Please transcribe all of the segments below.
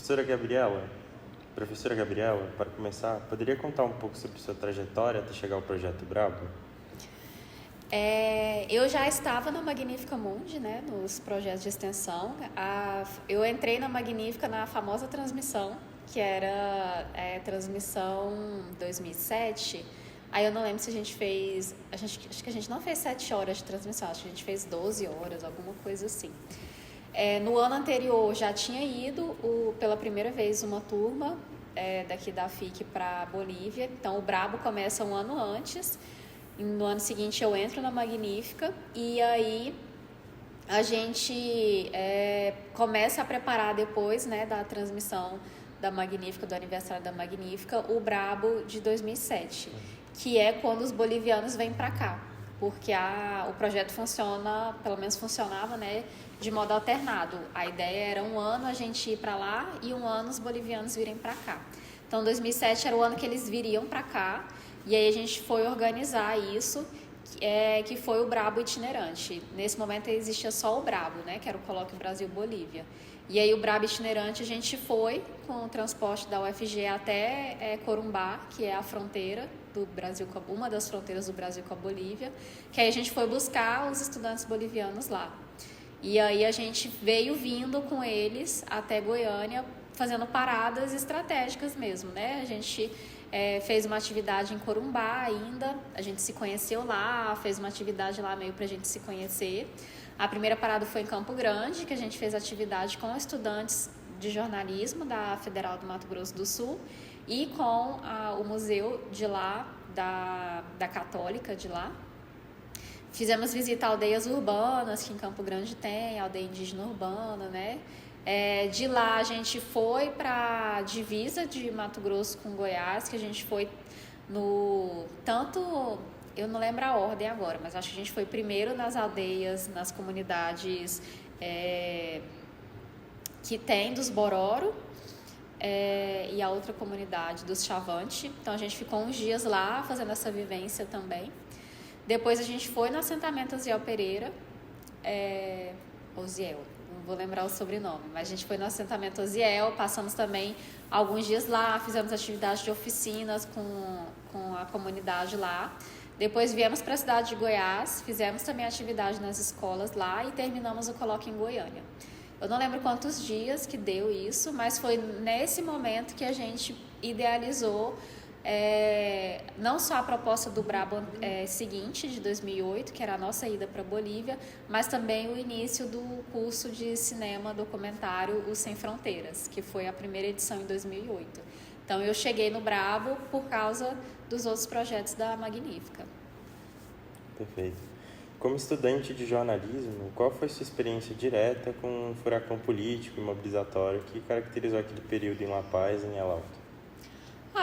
Professora Gabriela, para começar, poderia contar um pouco sobre sua trajetória até chegar ao Projeto Brabo? Eu já estava na Magnífica Mundi, né, nos projetos de extensão. Eu entrei na Magnífica na famosa transmissão, que era transmissão 2007. Aí eu não lembro se a gente fez... acho que a gente não fez 7 horas de transmissão, acho que a gente fez 12 horas, alguma coisa assim. No ano anterior já tinha ido pela primeira vez uma turma daqui da FIC para Bolívia. Então o Brabo começa um ano antes. No ano seguinte eu entro na Magnífica e aí a gente começa a preparar depois, né, da transmissão da Magnífica, do aniversário da Magnífica, o Brabo de 2007, que é quando os bolivianos vêm para cá, porque o projeto funciona, pelo menos funcionava, né, de modo alternado. A ideia era um ano a gente ir para lá e um ano os bolivianos virem para cá. Então 2007 era o ano que eles viriam para cá. E aí a gente foi organizar isso, que foi o Brabo itinerante. Nesse momento existia só o Brabo, né, que era o Colóquio Brasil-Bolívia. E aí o Brabo itinerante a gente foi com o transporte da UFG até Corumbá, que é a fronteira do Brasil, uma das fronteiras do Brasil com a Bolívia, que aí a gente foi buscar os estudantes bolivianos lá. E aí a gente veio vindo com eles até Goiânia, fazendo paradas estratégicas mesmo, né? A gente fez uma atividade em Corumbá ainda, a gente se conheceu lá, fez uma atividade lá meio pra gente se conhecer. A primeira parada foi em Campo Grande, que a gente fez atividade com estudantes de jornalismo da Federal do Mato Grosso do Sul e com o museu de lá, da Católica de lá. Fizemos visita a aldeias urbanas, que em Campo Grande tem, aldeia indígena urbana, né? De lá a gente foi para a divisa de Mato Grosso com Goiás, que a gente foi eu não lembro a ordem agora, mas acho que a gente foi primeiro nas aldeias, nas comunidades que tem dos Bororo, e a outra comunidade dos Chavante. Então a gente ficou uns dias lá fazendo essa vivência também. Depois a gente foi no assentamento Osiel Pereira, Osiel, não vou lembrar o sobrenome, mas a gente foi no assentamento Osiel, passamos também alguns dias lá, fizemos atividades de oficinas com a comunidade lá. Depois viemos para a cidade de Goiás, fizemos também atividade nas escolas lá e terminamos o colóquio em Goiânia. Eu não lembro quantos dias que deu isso, mas foi nesse momento que a gente idealizou não só a proposta do Brabo seguinte, de 2008, que era a nossa ida para a Bolívia, mas também o início do curso de cinema documentário O Sem Fronteiras, que foi a primeira edição em 2008. Então eu cheguei no Brabo por causa dos outros projetos da Magnífica. Perfeito. Como estudante de jornalismo, qual foi sua experiência direta com o furacão político e mobilizatório que caracterizou aquele período em La Paz e em El Alto?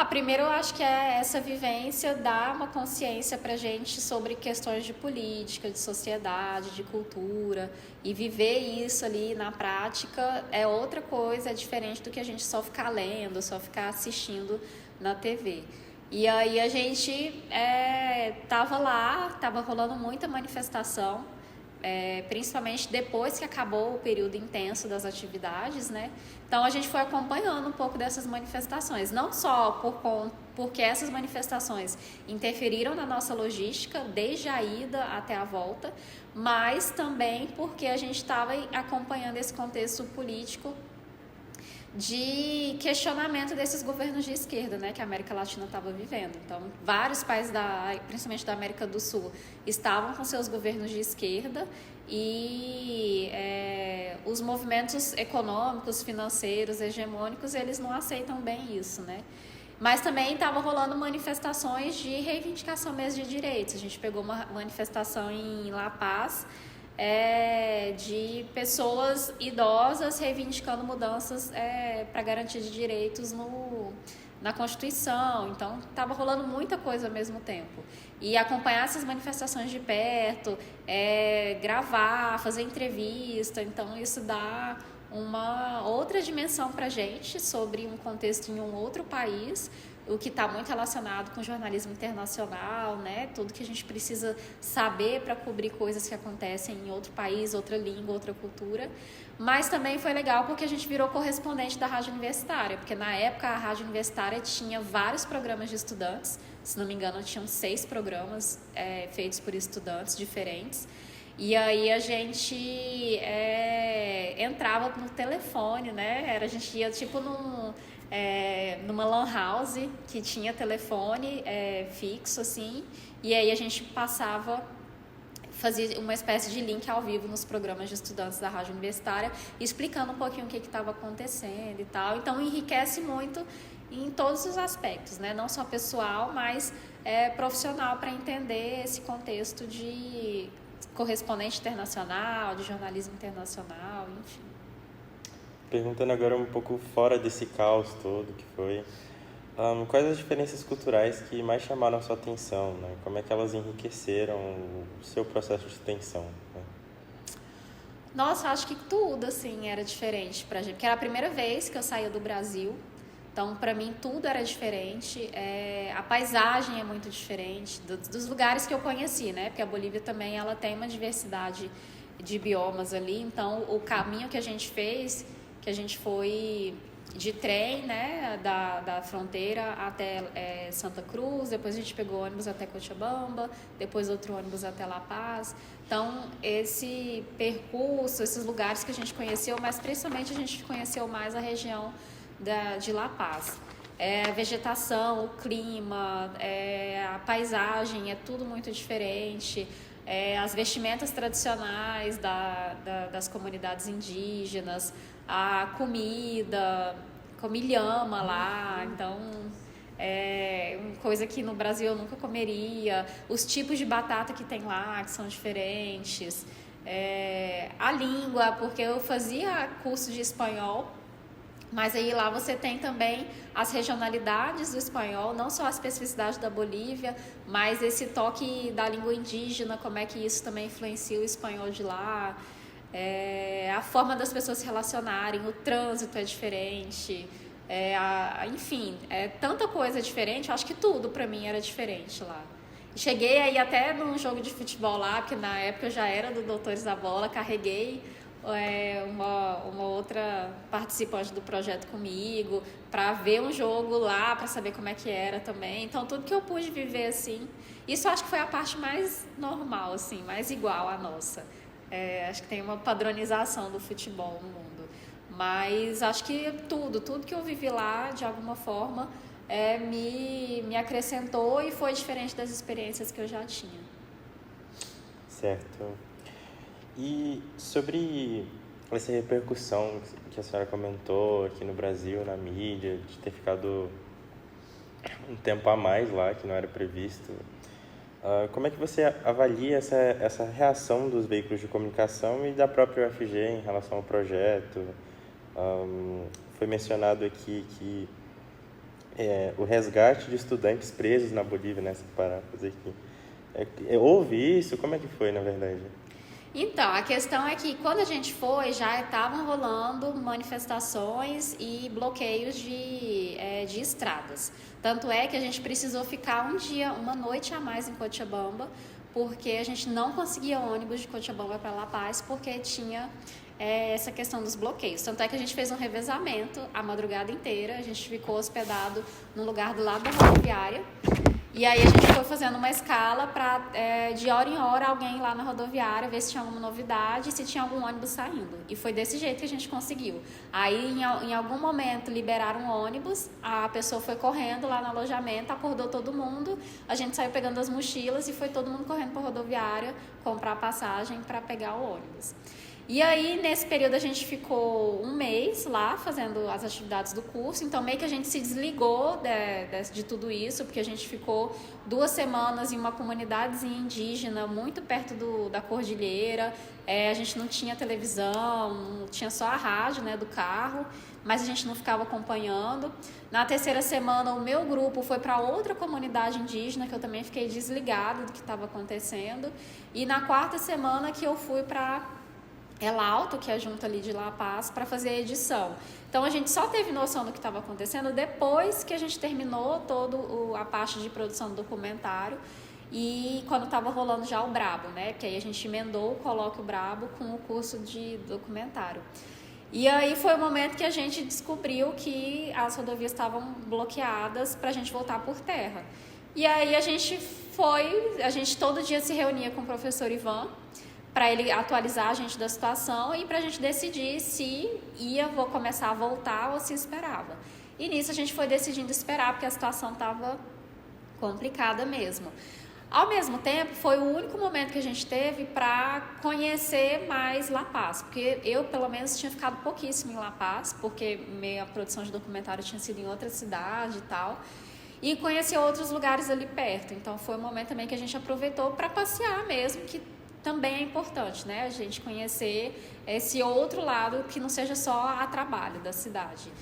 Primeiro eu acho que essa vivência dá uma consciência pra gente sobre questões de política, de sociedade, de cultura, e viver isso ali na prática é outra coisa, é diferente do que a gente só ficar lendo, só ficar assistindo na TV. E aí a gente tava lá, tava rolando muita manifestação, principalmente depois que acabou o período intenso das atividades, né? Então a gente foi acompanhando um pouco dessas manifestações, não só porque essas manifestações interferiram na nossa logística, desde a ida até a volta, mas também porque a gente estava acompanhando esse contexto político de questionamento desses governos de esquerda, né, que a América Latina estava vivendo. Então, vários países, principalmente da América do Sul, estavam com seus governos de esquerda e os movimentos econômicos, financeiros, hegemônicos, eles não aceitam bem isso, né? Mas também estava rolando manifestações de reivindicação mesmo de direitos. A gente pegou uma manifestação em La Paz, de pessoas idosas reivindicando mudanças para garantia de direitos na Constituição. Então estava rolando muita coisa ao mesmo tempo, e acompanhar essas manifestações de perto, gravar, fazer entrevista, então isso dá uma outra dimensão para a gente sobre um contexto em um outro país, o que está muito relacionado com jornalismo internacional, né? Tudo que a gente precisa saber para cobrir coisas que acontecem em outro país, outra língua, outra cultura. Mas também foi legal porque a gente virou correspondente da Rádio Universitária, porque na época a Rádio Universitária tinha vários programas de estudantes, se não me engano tinham 6 programas feitos por estudantes diferentes. E aí a gente entrava no telefone, né? A gente ia tipo numa lan house que tinha telefone fixo, assim, e aí a gente fazia uma espécie de link ao vivo nos programas de estudantes da Rádio Universitária, explicando um pouquinho o que estava acontecendo e tal. Então enriquece muito em todos os aspectos, né? Não só pessoal, mas profissional, para entender esse contexto de correspondente internacional, de jornalismo internacional, enfim. Perguntando agora um pouco fora desse caos todo que foi, quais as diferenças culturais que mais chamaram a sua atenção, né? Como é que elas enriqueceram o seu processo de extensão, né? Nossa, acho que tudo, assim, era diferente pra gente, porque era a primeira vez que eu saía do Brasil, então pra mim tudo era diferente, a paisagem é muito diferente dos lugares que eu conheci, né? Porque a Bolívia também ela tem uma diversidade de biomas ali, então o caminho que a gente fez, que a gente foi de trem, né, da fronteira até Santa Cruz, depois a gente pegou ônibus até Cochabamba, depois outro ônibus até La Paz. Então, esse percurso, esses lugares que a gente conheceu, mas principalmente a gente conheceu mais a região de La Paz. A vegetação, o clima, a paisagem, é tudo muito diferente. As vestimentas tradicionais das comunidades indígenas, a comida, come lhama lá, então uma coisa que no Brasil eu nunca comeria, os tipos de batata que tem lá, que são diferentes, a língua, porque eu fazia curso de espanhol, mas aí lá você tem também as regionalidades do espanhol, não só a especificidade da Bolívia, mas esse toque da língua indígena, como é que isso também influencia o espanhol de lá, a forma das pessoas se relacionarem, o trânsito é diferente, enfim, tanta coisa diferente, eu acho que tudo pra mim era diferente lá. Cheguei aí até num jogo de futebol lá, porque na época eu já era do Doutores da Bola, carreguei uma outra participante do projeto comigo para ver um jogo lá, para saber como é que era também. Então tudo que eu pude viver assim, isso acho que foi a parte mais normal, assim, mais igual à nossa. Acho que tem uma padronização do futebol no mundo, mas acho que tudo que eu vivi lá de alguma forma me acrescentou e foi diferente das experiências que eu já tinha. Certo. E sobre essa repercussão que a senhora comentou aqui no Brasil, na mídia, de ter ficado um tempo a mais lá, que não era previsto, como é que você avalia essa reação dos veículos de comunicação e da própria UFG em relação ao projeto? Foi mencionado aqui que o resgate de estudantes presos na Bolívia, nessa paráfrase aqui. Houve isso? Como é que foi, na verdade? Então, a questão é que quando a gente foi, já estavam rolando manifestações e bloqueios de estradas. Tanto é que a gente precisou ficar uma noite a mais em Cochabamba, porque a gente não conseguia ônibus de Cochabamba para La Paz, porque tinha essa questão dos bloqueios. Tanto é que a gente fez um revezamento a madrugada inteira, a gente ficou hospedado no lugar do lado da rodoviária. E aí a gente foi fazendo uma escala para, de hora em hora, alguém lá na rodoviária ver se tinha alguma novidade e se tinha algum ônibus saindo. E foi desse jeito que a gente conseguiu. Aí, em algum momento, liberaram um ônibus, a pessoa foi correndo lá no alojamento, acordou todo mundo, a gente saiu pegando as mochilas e foi todo mundo correndo para a rodoviária comprar passagem para pegar o ônibus. E aí, nesse período, a gente ficou um mês lá fazendo as atividades do curso, então meio que a gente se desligou de tudo isso, porque a gente ficou 2 semanas em uma comunidadezinha indígena, muito perto da cordilheira, a gente não tinha televisão, tinha só a rádio, né, do carro, mas a gente não ficava acompanhando. Na 3ª semana, o meu grupo foi para outra comunidade indígena, que eu também fiquei desligada do que estava acontecendo, e na 4ª semana que eu fui para Elauto, que é junto ali de La Paz, para fazer a edição. Então a gente só teve noção do que estava acontecendo depois que a gente terminou toda a parte de produção do documentário e quando estava rolando já o Brabo, né? Porque aí a gente emendou o Colóquio Brabo com o curso de documentário. E aí foi o momento que a gente descobriu que as rodovias estavam bloqueadas para a gente voltar por terra. E aí a gente todo dia se reunia com o professor Ivan para ele atualizar a gente da situação e para a gente decidir se vou começar a voltar ou se esperava. E nisso a gente foi decidindo esperar, porque a situação estava complicada mesmo. Ao mesmo tempo, foi o único momento que a gente teve para conhecer mais La Paz, porque eu, pelo menos, tinha ficado pouquíssimo em La Paz, porque minha produção de documentário tinha sido em outra cidade e tal, e conhecer outros lugares ali perto. Então, foi um momento também que a gente aproveitou para passear mesmo, que também é importante, né? A gente conhecer esse outro lado que não seja só a trabalho da cidade.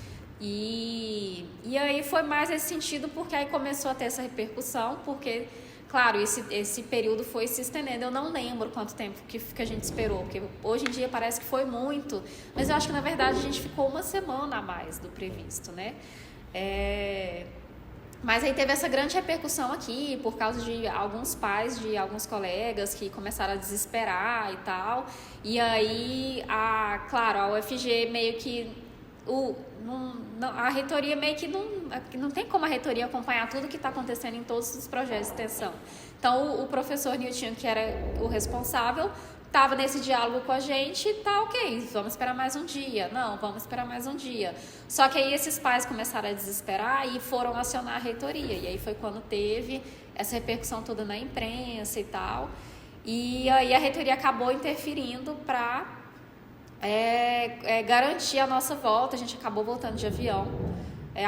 E aí foi mais nesse sentido, porque aí começou a ter essa repercussão, porque, claro, esse período foi se estendendo. Eu não lembro quanto tempo que a gente esperou, porque hoje em dia parece que foi muito, mas eu acho que, na verdade, a gente ficou uma semana a mais do previsto, né? Mas aí teve essa grande repercussão aqui, por causa de alguns pais de alguns colegas que começaram a desesperar e tal. E aí, claro, a UFG meio que... a reitoria meio que não tem como a reitoria acompanhar tudo que está acontecendo em todos os projetos de extensão. Então, o professor Nilton, que era o responsável, estava nesse diálogo com a gente e tá ok, vamos esperar mais um dia. Não, vamos esperar mais um dia. Só que aí esses pais começaram a desesperar e foram acionar a reitoria. E aí foi quando teve essa repercussão toda na imprensa e tal. E aí a reitoria acabou interferindo para garantir a nossa volta. A gente acabou voltando de avião.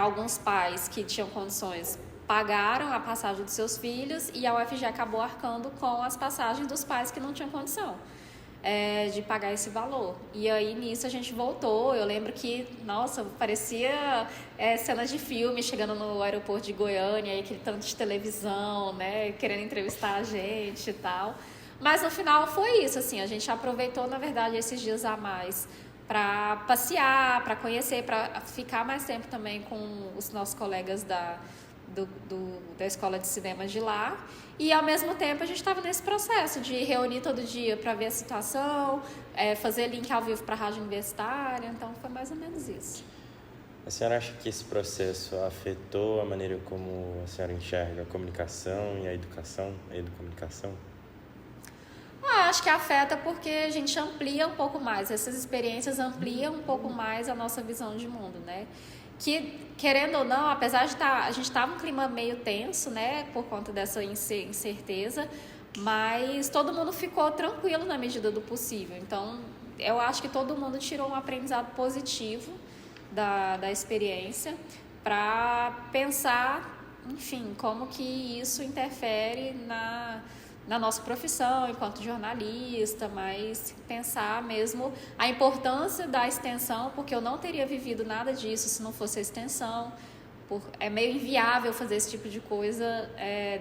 Alguns pais que tinham condições pagaram a passagem dos seus filhos e a UFG acabou arcando com as passagens dos pais que não tinham condição de pagar esse valor. E aí, nisso, a gente voltou. Eu lembro que, nossa, parecia cena de filme, chegando no aeroporto de Goiânia, aí, aquele tanto de televisão, né, querendo entrevistar a gente e tal. Mas, no final, foi isso, assim, a gente aproveitou, na verdade, esses dias a mais para passear, para conhecer, para ficar mais tempo também com os nossos colegas da escola de cinema de lá. E, ao mesmo tempo, a gente estava nesse processo de reunir todo dia para ver a situação, fazer link ao vivo para a rádio universitária. Então, foi mais ou menos isso. A senhora acha que esse processo afetou a maneira como a senhora enxerga a comunicação e a educação, a educomunicação? Acho que afeta porque a gente amplia um pouco mais, essas experiências ampliam um pouco mais a nossa visão de mundo, né? Que, querendo ou não, apesar de a gente estava num clima meio tenso, né, por conta dessa incerteza, mas todo mundo ficou tranquilo na medida do possível. Então, eu acho que todo mundo tirou um aprendizado positivo da experiência para pensar, enfim, como que isso interfere na nossa profissão enquanto jornalista, mas pensar mesmo a importância da extensão, porque eu não teria vivido nada disso se não fosse a extensão. É meio inviável fazer esse tipo de coisa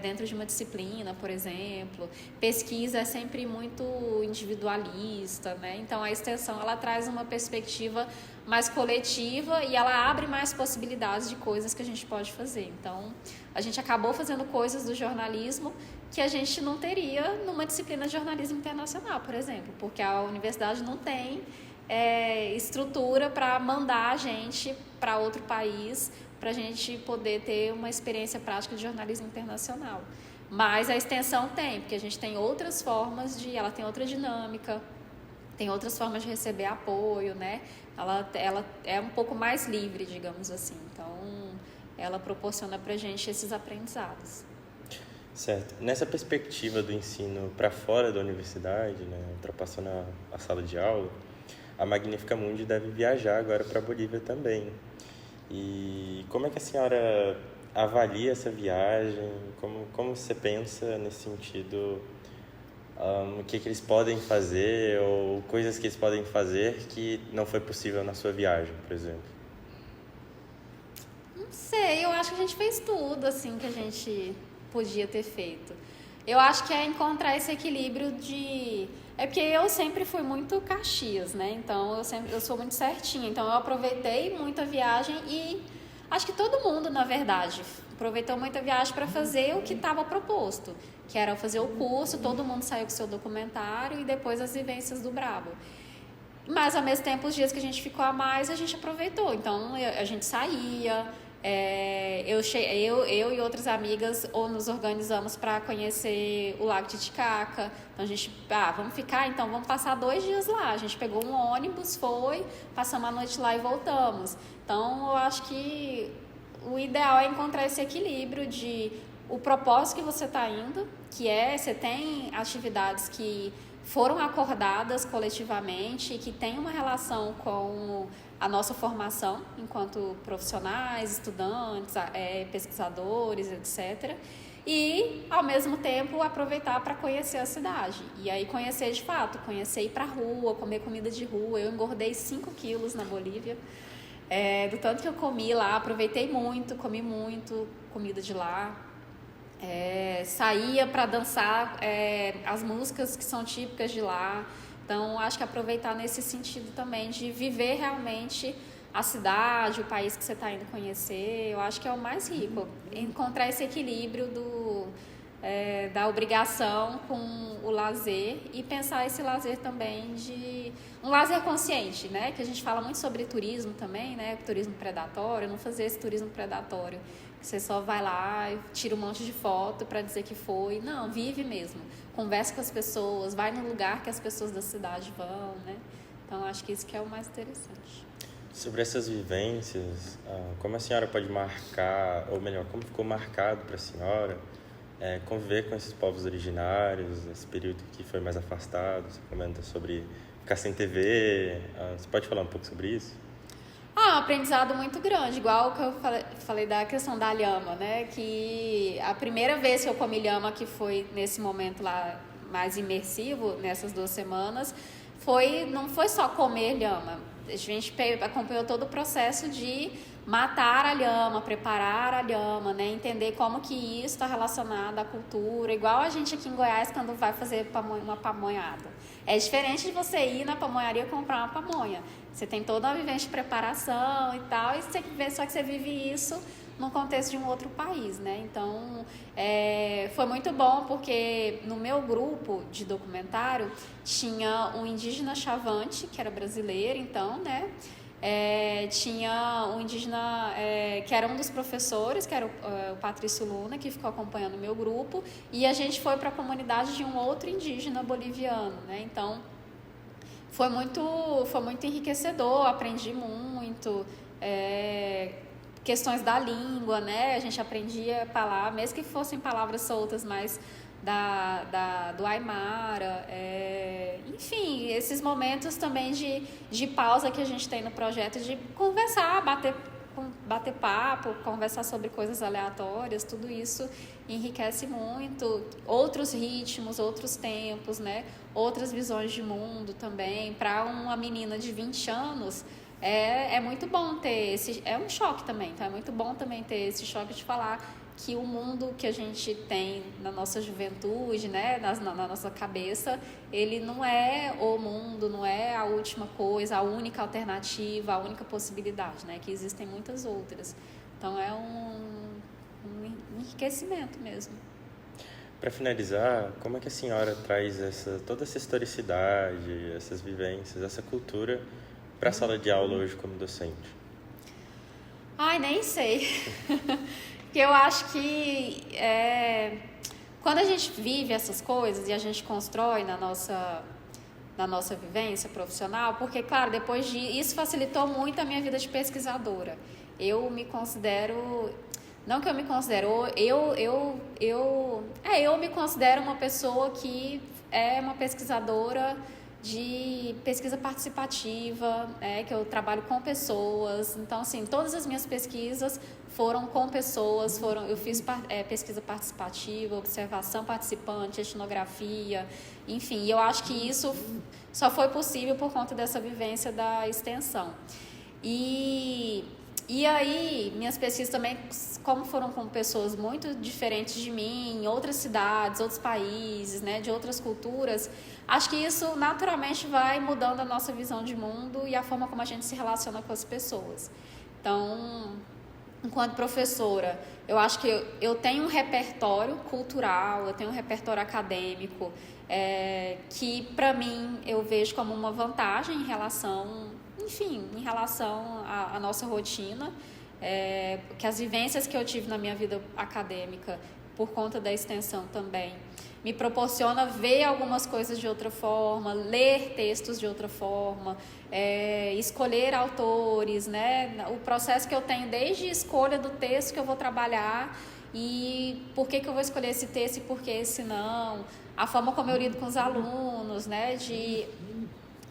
dentro de uma disciplina, por exemplo. Pesquisa é sempre muito individualista, né? Então, a extensão ela traz uma perspectiva mais coletiva e ela abre mais possibilidades de coisas que a gente pode fazer. Então, a gente acabou fazendo coisas do jornalismo que a gente não teria numa disciplina de jornalismo internacional, por exemplo, porque a universidade não tem estrutura para mandar a gente para outro país para a gente poder ter uma experiência prática de jornalismo internacional. Mas a extensão tem, porque a gente tem outras formas ela tem outra dinâmica, tem outras formas de receber apoio, né? Ela é um pouco mais livre, digamos assim. Então, ela proporciona para a gente esses aprendizados. Certo. Nessa perspectiva do ensino para fora da universidade, né, ultrapassando a sala de aula, a Magnífica Mundi deve viajar agora para a Bolívia também. E como é que a senhora avalia essa viagem? Como você pensa nesse sentido? O que eles podem fazer ou coisas que eles podem fazer que não foi possível na sua viagem, por exemplo? Não sei, eu acho que a gente fez tudo assim que a gente podia ter feito. Eu acho que é encontrar esse equilíbrio de... É porque eu sempre fui muito Caxias, né? Então eu sou muito certinha. Então eu aproveitei muito a viagem e acho que todo mundo, na verdade, aproveitou muito a viagem para fazer o que estava proposto, que era fazer o curso, todo mundo saiu com seu documentário e depois as vivências do Brabo. Mas, ao mesmo tempo, os dias que a gente ficou a mais, a gente aproveitou. Então, a gente saía, eu e outras amigas nos organizamos para conhecer o Lago Titicaca. Então, a gente, vamos ficar? Então, vamos passar 2 dias lá. A gente pegou um ônibus, passamos a noite lá e voltamos. Então, eu acho que o ideal é encontrar esse equilíbrio de o propósito que você está indo, que você tem atividades que foram acordadas coletivamente e que têm uma relação com a nossa formação enquanto profissionais, estudantes, pesquisadores, etc. E, ao mesmo tempo, aproveitar para conhecer a cidade. E aí conhecer de fato, ir para a rua, comer comida de rua. Eu engordei 5 quilos na Bolívia. Do tanto que eu comi lá, aproveitei muito, comi muito comida de lá. Saía para dançar as músicas que são típicas de lá. Então, acho que aproveitar nesse sentido também de viver realmente a cidade, o país que você está indo conhecer, eu acho que é o mais rico. Encontrar esse equilíbrio da obrigação com o lazer e pensar esse lazer também de um lazer consciente, né? Que a gente fala muito sobre turismo também, né? Turismo predatório, não fazer esse turismo predatório. Você só vai lá e tira um monte de foto para dizer que foi. Não, vive mesmo. Conversa com as pessoas, vai no lugar que as pessoas da cidade vão, né? Então, acho que isso que é o mais interessante. Sobre essas vivências, como a senhora pode marcar, ou melhor, como ficou marcado para a senhora conviver com esses povos originários, esse período que foi mais afastado? Você comenta sobre ficar sem TV, você pode falar um pouco sobre isso? Um aprendizado muito grande, igual que eu falei da questão da lhama, né? Que a primeira vez que eu comi lhama, que foi nesse momento lá mais imersivo, nessas 2 semanas, não foi só comer lhama. A gente acompanhou todo o processo de matar a lhama, preparar a lhama, né? Entender como que isso está relacionado à cultura, igual a gente aqui em Goiás quando vai fazer uma pamonhada. É diferente de você ir na pamonharia comprar uma pamonha. Você tem toda uma vivência de preparação e tal, só que você vive isso num contexto de um outro país, né? Então, foi muito bom porque no meu grupo de documentário tinha um indígena Chavante, que era brasileiro, então, né? Tinha um indígena que era um dos professores, que era o Patrício Luna, que ficou acompanhando o meu grupo, e a gente foi para a comunidade de um outro indígena boliviano, né? Então, foi muito enriquecedor, aprendi muito, questões da língua, né? A gente aprendia palavras, mesmo que fossem palavras soltas, mas do Aymara, enfim, esses momentos também de pausa que a gente tem no projeto, de conversar, bater papo, conversar sobre coisas aleatórias, tudo isso enriquece muito. Outros ritmos, outros tempos, né? Outras visões de mundo também. Para uma menina de 20 anos, é muito bom ter esse... É um choque também, então é muito bom também ter esse choque de falar que o mundo que a gente tem na nossa juventude, né, na nossa cabeça, ele não é o mundo, não é a última coisa, a única alternativa, a única possibilidade, né, que existem muitas outras. Então é um enriquecimento mesmo. Para finalizar, como é que a senhora traz toda essa historicidade, essas vivências, essa cultura para a sala de aula hoje como docente? Ai, nem sei. Porque eu acho que quando a gente vive essas coisas e a gente constrói na nossa vivência profissional, porque, claro, depois isso facilitou muito a minha vida de pesquisadora. Eu me considero... Não que eu me considero... Eu me considero uma pessoa que é uma pesquisadora de pesquisa participativa, que eu trabalho com pessoas. Então, assim, todas as minhas pesquisas foram com pessoas, eu fiz pesquisa participativa, observação participante, etnografia, enfim. E eu acho que isso só foi possível por conta dessa vivência da extensão. E E aí, minhas pesquisas também, como foram com pessoas muito diferentes de mim, em outras cidades, outros países, né, de outras culturas, acho que isso naturalmente vai mudando a nossa visão de mundo e a forma como a gente se relaciona com as pessoas. Então, enquanto professora, eu acho que eu tenho um repertório cultural, eu tenho um repertório acadêmico, que para mim eu vejo como uma vantagem em relação, enfim, em relação à nossa rotina, porque as vivências que eu tive na minha vida acadêmica, por conta da extensão também, me proporciona ver algumas coisas de outra forma, ler textos de outra forma, escolher autores, né? O processo que eu tenho desde a escolha do texto que eu vou trabalhar e por que eu vou escolher esse texto e por que esse não, a forma como eu lido com os alunos, né?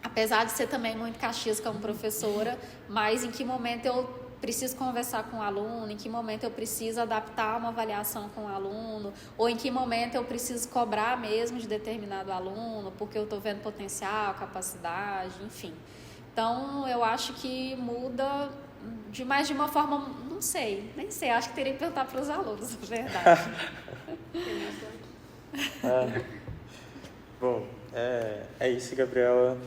Apesar de ser também muito caxias como professora, mas em que momento eu preciso conversar com o aluno, em que momento eu preciso adaptar uma avaliação com o aluno, ou em que momento eu preciso cobrar mesmo de determinado aluno, porque eu estou vendo potencial, capacidade, enfim. Então, eu acho que muda mais de uma forma, não sei, nem sei, acho que teria que perguntar para os alunos, na verdade. Bom, é isso, Gabriela.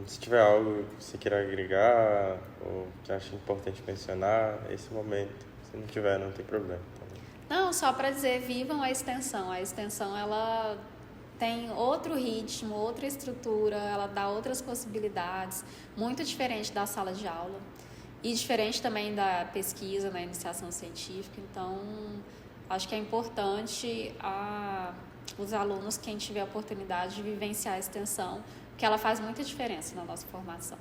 Se tiver algo que você queira agregar ou que acha importante mencionar, é esse momento. Se não tiver, não tem problema. Não, só para dizer, vivam a extensão. A extensão, ela tem outro ritmo, outra estrutura, ela dá outras possibilidades, muito diferente da sala de aula e diferente também da pesquisa, na iniciação científica. Então, acho que é importante os alunos, quem tiver a oportunidade de vivenciar a extensão, porque ela faz muita diferença na nossa formação.